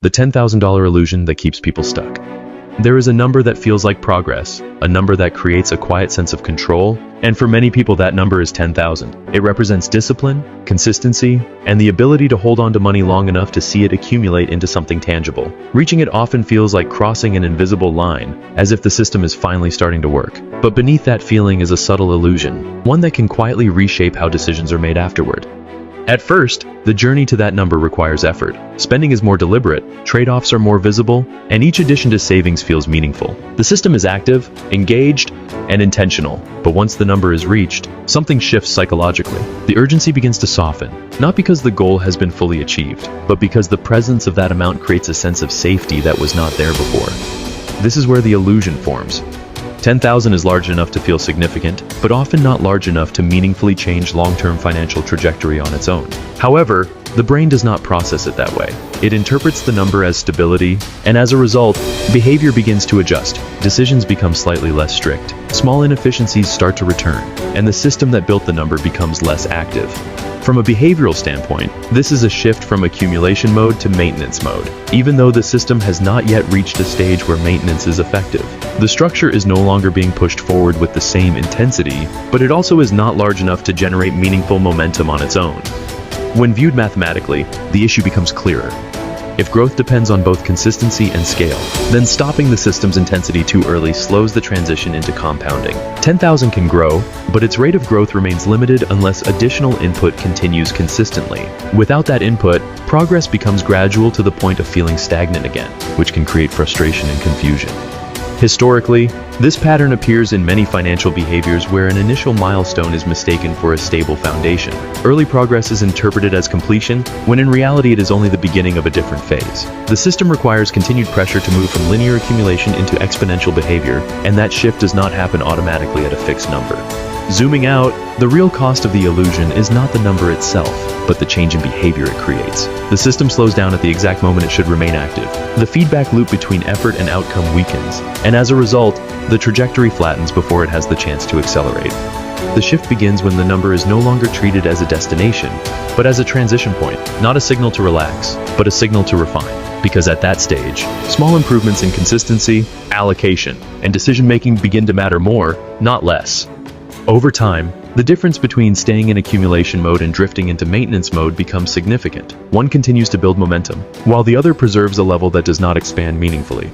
the $10,000 illusion that keeps people stuck. There is a number that feels like progress, a number that creates a quiet sense of control, and for many people that number is 10,000. It represents discipline, consistency, and the ability to hold on to money long enough to see it accumulate into something tangible. Reaching it often feels like crossing an invisible line, as if the system is finally starting to work. But beneath that feeling is a subtle illusion, one that can quietly reshape how decisions are made afterward. At first, the journey to that number requires effort. Spending is more deliberate, trade-offs are more visible, and each addition to savings feels meaningful. The system is active, engaged, and intentional, but once the number is reached, something shifts psychologically. The urgency begins to soften, not because the goal has been fully achieved, but because the presence of that amount creates a sense of safety that was not there before. This is where the illusion forms. 10,000 is large enough to feel significant, but often not large enough to meaningfully change long-term financial trajectory on its own. However, the brain does not process it that way. It interprets the number as stability, and as a result, behavior begins to adjust. Decisions become slightly less strict. Small inefficiencies start to return, and the system that built the number becomes less active. From a behavioral standpoint, this is a shift from accumulation mode to maintenance mode, even though the system has not yet reached a stage where maintenance is effective. The structure is no longer being pushed forward with the same intensity, but it also is not large enough to generate meaningful momentum on its own. When viewed mathematically, the issue becomes clearer. If growth depends on both consistency and scale, then stopping the system's intensity too early slows the transition into compounding. 10,000 can grow, but its rate of growth remains limited unless additional input continues consistently. Without that input, progress becomes gradual to the point of feeling stagnant again, which can create frustration and confusion. Historically, this pattern appears in many financial behaviors where an initial milestone is mistaken for a stable foundation. Early progress is interpreted as completion, when in reality it is only the beginning of a different phase. The system requires continued pressure to move from linear accumulation into exponential behavior, and that shift does not happen automatically at a fixed number. Zooming out, the real cost of the illusion is not the number itself, but the change in behavior it creates. The system slows down at the exact moment it should remain active. The feedback loop between effort and outcome weakens, and as a result, the trajectory flattens before it has the chance to accelerate. The shift begins when the number is no longer treated as a destination, but as a transition point, not a signal to relax, but a signal to refine. Because at that stage, small improvements in consistency, allocation, and decision-making begin to matter more, not less. Over time, the difference between staying in accumulation mode and drifting into maintenance mode becomes significant. One continues to build momentum, while the other preserves a level that does not expand meaningfully.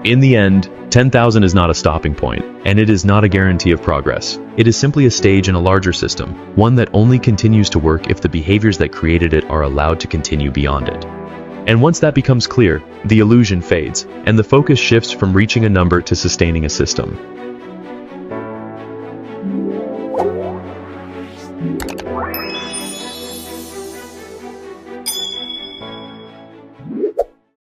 In the end, 10,000 is not a stopping point, and it is not a guarantee of progress. It is simply a stage in a larger system, one that only continues to work if the behaviors that created it are allowed to continue beyond it. And once that becomes clear, the illusion fades, and the focus shifts from reaching a number to sustaining a system.